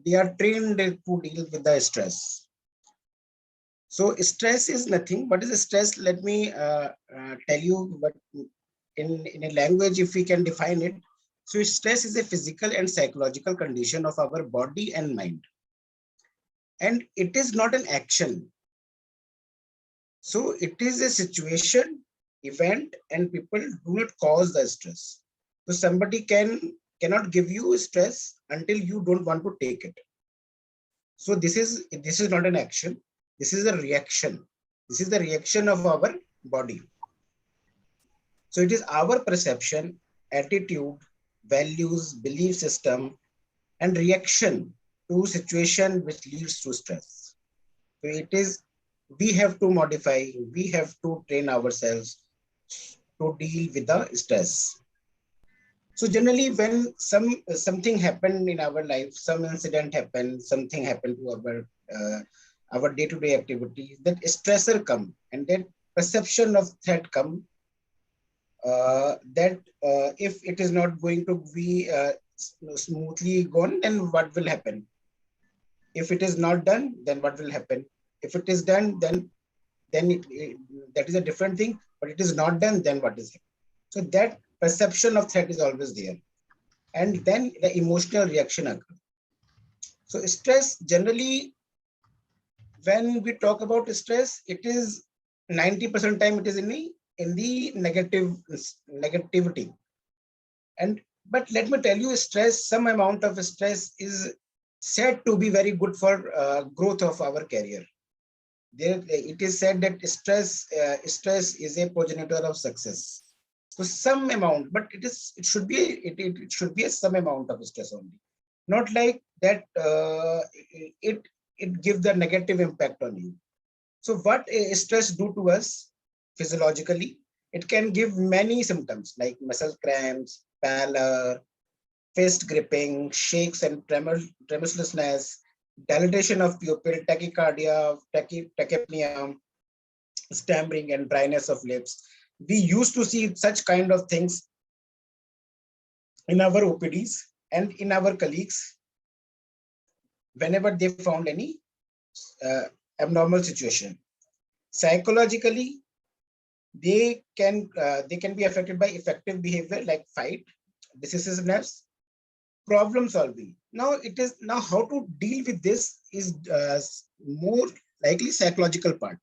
they are trained to deal with the stress. So stress is nothing. What is stress? Let me tell you. But in a language, if we can define it, so stress is a physical and psychological condition of our body and mind, and it is not an action. So it is a situation, event, and people do not cause the stress. So somebody cannot give you stress until you don't want to take it. So this is not an action. This is a reaction. This is the reaction of our body. So it is our perception, attitude, values, belief system, and reaction to situation which leads to stress. So it is, we have to modify, we have to train ourselves to deal with the stress. So generally, when something happened in our life, some incident happened, something happened to our day-to-day activities, that stressor come, and that perception of threat come. That if it is not going to be smoothly gone, then what will happen? If it is not done, then what will happen? If it is done, then that is a different thing. But it is not done, then what is it? So that perception of threat is always there, and then the emotional reaction occurs. So stress generally, when we talk about stress, it is 90% time it is in the negativity. And but let me tell you, stress, some amount of stress is said to be very good for growth of our career. There, it is said that stress is a progenitor of success. So some amount, but it should be a some amount of stress only, not like that it gives the negative impact on you. So what stress do to us physiologically? It can give many symptoms like muscle cramps, pallor, fist gripping, shakes and tremulousness, dilatation of pupil, tachycardia, tachypnea, stammering, and dryness of lips. We used to see such kind of things in our OPDs and in our colleagues whenever they found any abnormal situation. Psychologically, they can be affected by effective behavior like fight, decisiveness, problem solving. Now how to deal with this is more likely psychological part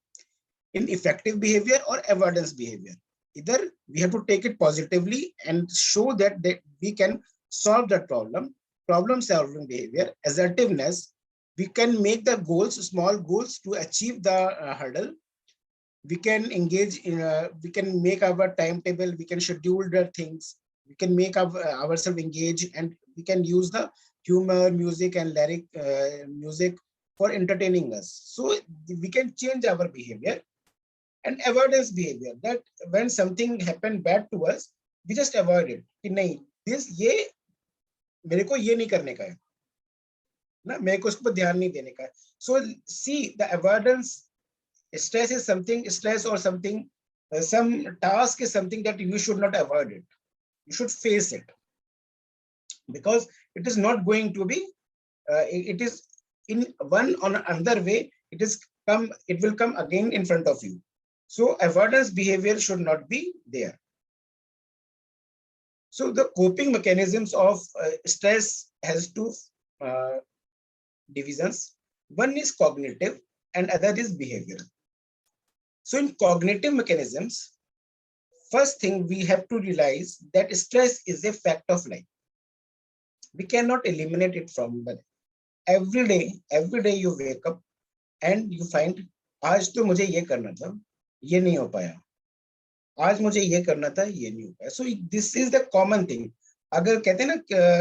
in effective behavior or avoidance behavior. Either we have to take it positively and show that we can solve that problem solving behavior, assertiveness. We can make the goals, small goals to achieve the hurdle. We can engage in, we can make our timetable, we can schedule the things, we can make ourselves engage, and we can use the humor, music, and lyric music for entertaining us. So we can change our behavior. And avoidance behavior, that when something happened bad to us, we just avoid it. कि नहीं, ये मेरे को ये नहीं करने का है ना, मेरे को उस पर ध्यान नहीं देने का है. So see, the avoidance, stress is something, stress or something, some task is something that you should not avoid it. You should face it, because it is not going to be, it is in one or another way, it will come again in front of you. So avoidance behavior should not be there. So the coping mechanisms of stress has two divisions. One is cognitive and other is behavioral. So in cognitive mechanisms, first thing we have to realize that stress is a fact of life. We cannot eliminate it from the every day you wake up and you find, आज तो मुझे ये करना था, ये नहीं हो पाया, आज मुझे ये करना था, ये नहीं हो पाया. So this is the common thing. अगर कहते हैं ना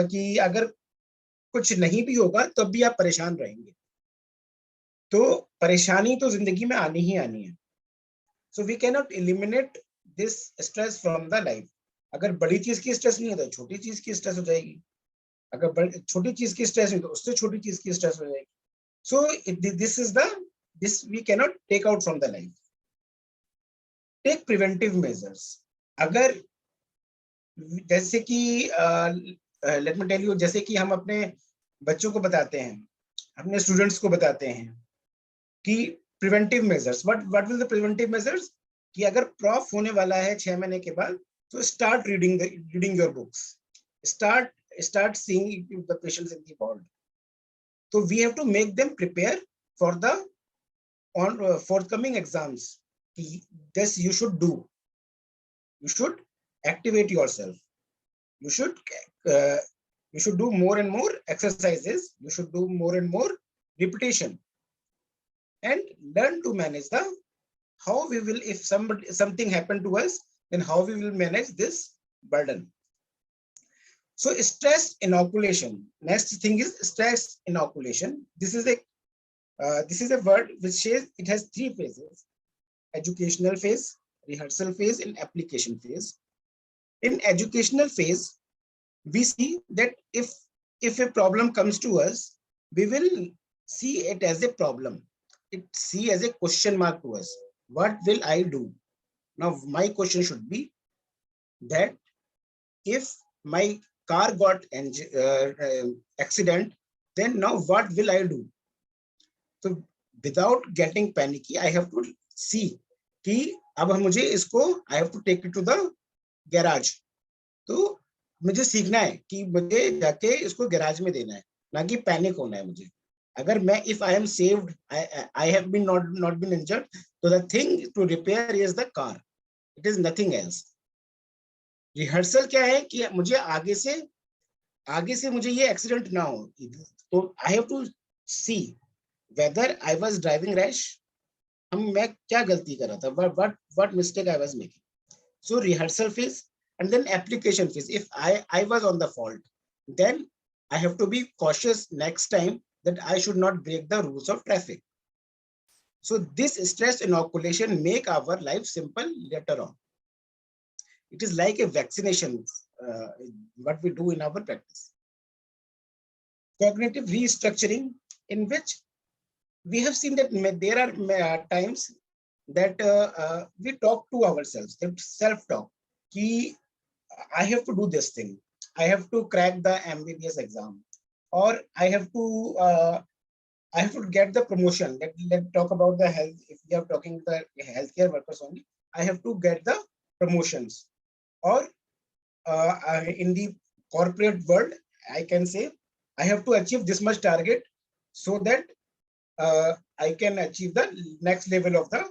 कि अगर कुछ नहीं भी होगा तब भी आप परेशान रहेंगे, तो परेशानी तो जिंदगी में आनी ही आनी है. So we cannot eliminate this stress from the life. अगर बड़ी चीज की स्ट्रेस नहीं है तो छोटी चीज की स्ट्रेस हो जाएगी, अगर छोटी चीज की स्ट्रेस नहीं तो उससे छोटी चीज की स्ट्रेस हो जाएगी. So this we cannot take out from the life. Take preventive measures. अगर जैसे कि लेट मी टेल यू, जैसे कि हम अपने बच्चों को बताते हैं, अपने स्टूडेंट्स को बताते हैं कि preventive measures, what will the preventive measures, कि अगर प्रॉफ होने वाला है 6 महीने के बाद, तो start reading your books, start seeing the patients in the ward. So we have to make them prepare for the forthcoming exams. This you should do. You should activate yourself. You should do more and more exercises. You should do more and more repetition, and learn to manage the how we will, if something happened to us, then how we will manage this burden. So stress inoculation. Next thing is stress inoculation. This is a word which says it has 3 phases: educational phase, rehearsal phase, and application phase. In educational phase, we see that if a problem comes to us, we will see it as a problem. It see as a question mark to us. What will I do? Now, my question should be that if my car got accident, then now what will I do? So without getting panicky, I have to see कि अब मुझे इसको I have to take it to the garage. तो मुझे सीखना है कि मुझे जाके इसको गैराज में देना है, ना कि पैनिक होना है मुझे. अगर मैं if I am saved, I have been not been injured, so the thing to repair is the car. It is nothing else. Rehearsal क्या है कि मुझे आगे से मुझे ये एक्सीडेंट ना हो. तो I have to see whether I was driving rash, मैं क्या गलती कर रहा था, what mistake I was making. So rehearsal phase and then application phase. If I was on the fault, then I have to be cautious next time that I should not break the rules of traffic. So this stress inoculation make our life simple later on. It is like a vaccination, what we do in our practice. Cognitive restructuring, in which we have seen that there are times that we talk to ourselves, self-talk, कि I have to do this thing, I have to crack the MBBS exam, or I have to get the promotion. Let's talk about the health. If we are talking the healthcare workers only, I have to get the promotions. Or in the corporate world, I can say I have to achieve this much target so that I can achieve the next level of the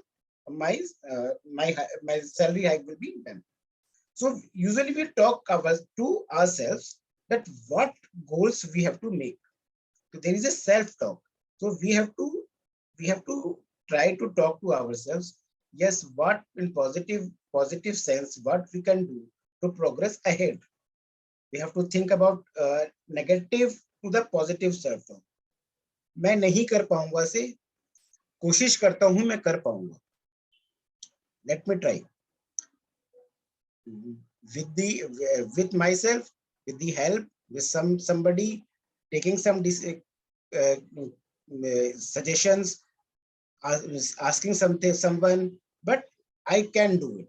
my salary hike will be done. So usually we talk to ourselves that what goals we have to make. So there is a self-talk. So we have to try to talk to ourselves. Yes, what in positive sense, what we can do to progress ahead. We have to think about negative to the positive self-talk. मैं नहीं कर पाऊंगा से कोशिश करता हूं मैं कर पाऊंगा. Let me try. With myself, with the help, with somebody taking some suggestions, asking someone, but I can do it.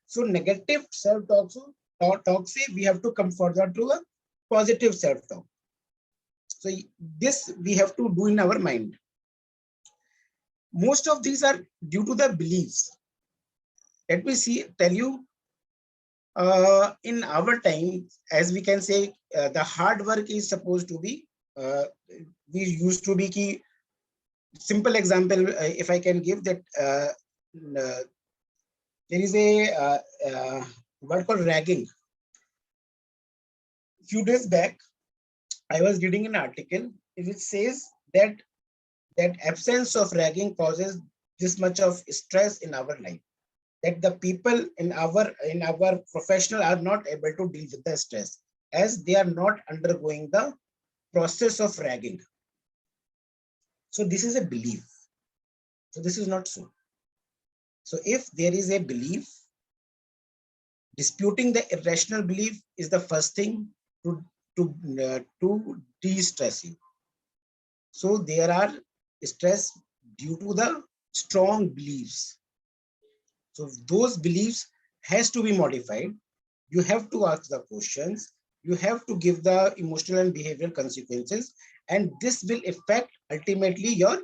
So negative self-talk say we have to come further to a positive self-talk. So this we have to do in our mind. Most of these are due to the beliefs. Let me tell you, in our time, as we can say, the hard work is supposed to be, we used to be key. Simple example, if I can give that, there is a word called ragging. A few days back, I was reading an article which says that absence of ragging causes this much of stress in our life. That the people in our professional are not able to deal with the stress as they are not undergoing the process of ragging. So this is a belief. So this is not so. So if there is a belief, disputing the irrational belief is the first thing to de-stress you. So there are stress due to the strong beliefs. So those beliefs has to be modified. You have to ask the questions You have to give the emotional and behavioral consequences, and this will affect ultimately your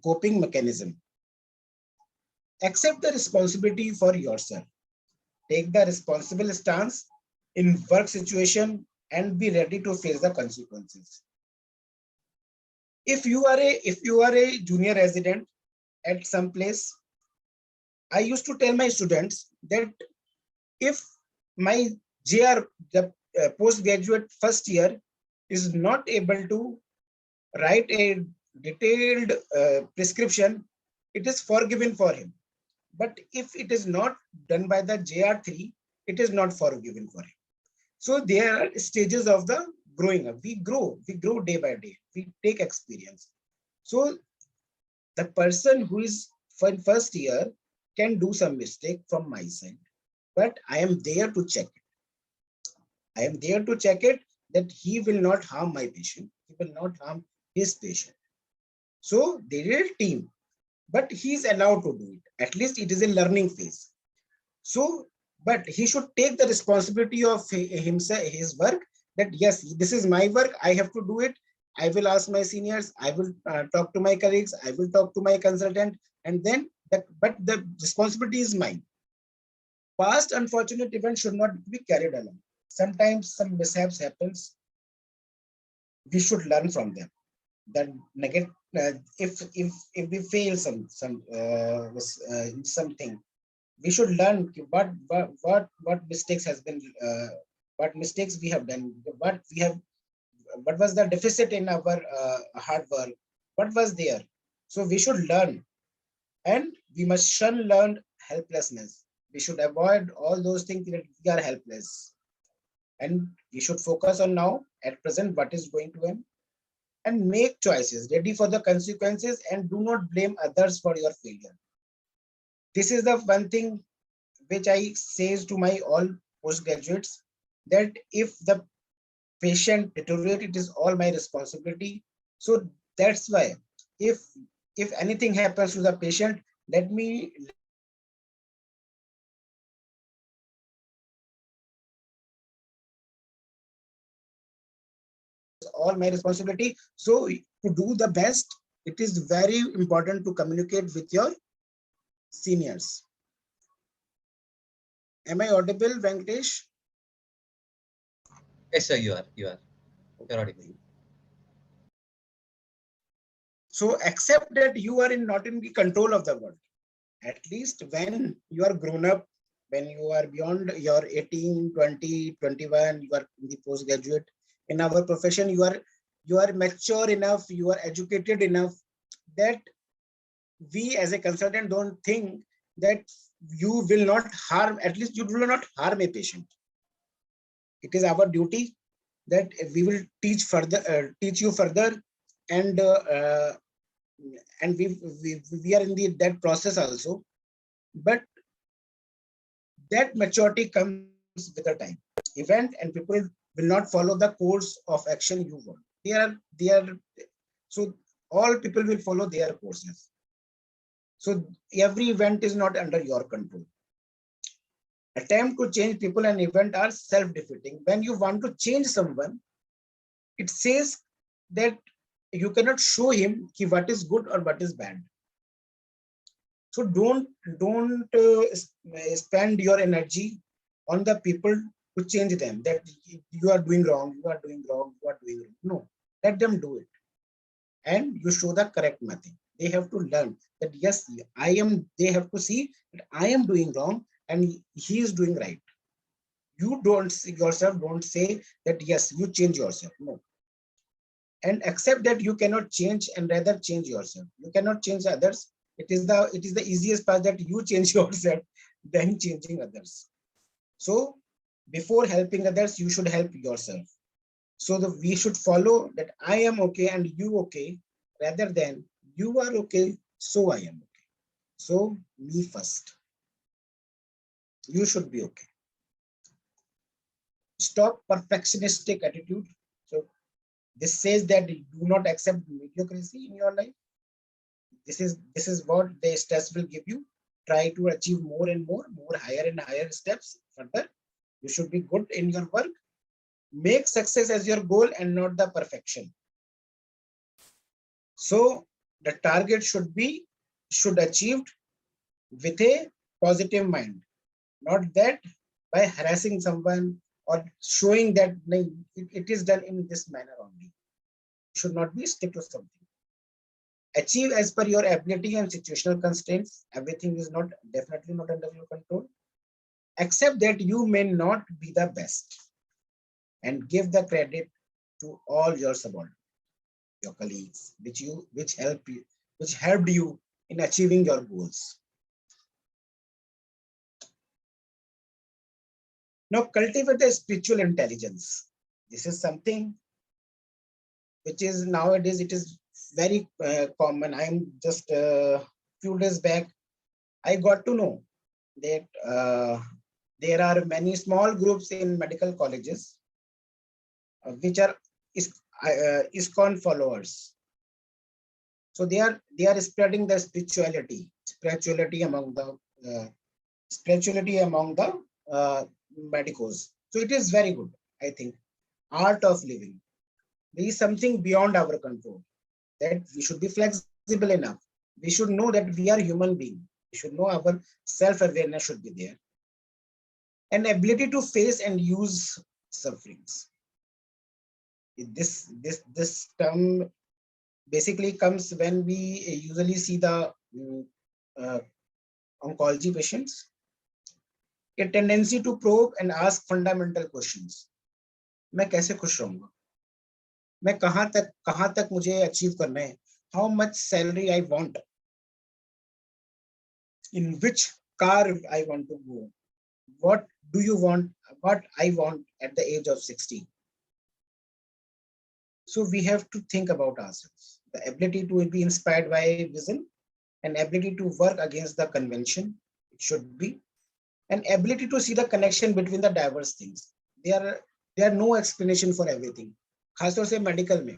coping mechanism. Accept the responsibility for yourself. Take the responsible stance in work situation and be ready to face the consequences. If you are a junior resident at some place, I used to tell my students that if my JR, the postgraduate first year, is not able to write a detailed prescription, it is forgiven for him. But if it is not done by the JR3, it is not forgiven for him. So there are stages of the growing up. We grow day by day. We take experience. So the person who is for first year can do some mistake from my side, but I am there to check it. I am there to check it that he will not harm my patient. He will not harm his patient. So they are a team, but he is allowed to do it. At least it is a learning phase. So, but he should take the responsibility of himself, his work, that yes, this is my work. I have to do it. I will ask my seniors. I will talk to my colleagues. I will talk to my consultant, and then but the responsibility is mine. Past unfortunate events should not be carried along. Sometimes some mishaps happens. We should learn from them. That negative. If we fail something, we should learn what mistakes has been what mistakes we have done, what was the deficit in our hard work, what was there. So we should learn, and we must shun learned helplessness. We should avoid all those things that we are helpless, and we should focus on now at present what is going to happen, and make choices ready for the consequences, and do not blame others for your failure. This is the one thing which I says to my all postgraduates, that if the patient deteriorate, it is all my responsibility. So that's why if anything happens to the patient, let me all my responsibility. So to do the best, it is very important to communicate with your seniors. Am I audible, Venkatesh? Yes, sir, you are. You're audible. So accept that you are not in the control of the world. At least when you are grown up, when you are beyond your 18, 20, 21, you are in the postgraduate. In our profession, you are mature enough, you are educated enough that we as a consultant don't think that you will not harm, at least you will not harm a patient. It is our duty that we will teach you further, and we are in that process also. But that maturity comes with the time. Event and people will not follow the course of action you want. They are so all people will follow their courses. So every event is not under your control. Attempt to change people and event are self-defeating. When you want to change someone, it says that you cannot show him what is good or what is bad. So don't spend your energy on the people to change them, that you are doing wrong, you are doing wrong, you are doing wrong. No, let them do it, and you show the correct method. They have to learn that yes, they have to see that I am doing wrong and he is doing right. You don't yourself don't say that yes, you change yourself. No, and accept that you cannot change, and rather change yourself. You cannot change others. It is the easiest path, that you change yourself than changing others. So before helping others, you should help yourself. So we should follow that I am okay and you okay, rather than you are okay, so I am okay. So me first. You should be okay. Stop perfectionistic attitude. So this says that do not accept mediocrity in your life. This is what the stress will give you. Try to achieve more and more higher and higher steps further. You should be good in your work. Make success as your goal and not the perfection. So the target should achieved with a positive mind, not that by harassing someone or showing that it is done in this manner only. Should not be stick to something. Achieve as per your ability and situational constraints. Everything is not definitely not under your control. Accept that you may not be the best and give the credit to all your subordinates, your colleagues, which helped you in achieving your goals. Now cultivate the spiritual intelligence. This is something which is nowadays it is very common. I'm just few days back, I got to know that there are many small groups in medical colleges which are ISKCON followers. So they are spreading the spirituality among the medicos. So it is very good. I think art of living. There is something beyond our control. That we should be flexible enough. We should know that we are human beings. We should know our self-awareness should be there. An ability to face and use sufferings. This term basically comes when we usually see the oncology patients. A tendency to probe and ask fundamental questions. मैं कैसे खुश रहूंगा? मैं कहां तक मुझे achieve करना है? How much salary I want? In which car I want to go? What do you want? What I want at the age of 60? So we have to think about ourselves. The ability to be inspired by vision, an ability to work against the convention, it should be, an ability to see the connection between the diverse things. There are no explanation for everything. खासतौर से medical में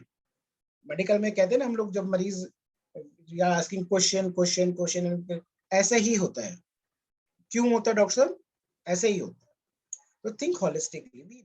कहते हैं ना हम लोग जब मरीज या आस्किंग क्वेश्चन ऐसा ही होता है. क्यों होता है डॉक्टर साहब? ऐसे ही होता है. तो थिंक होलिस्टिकली.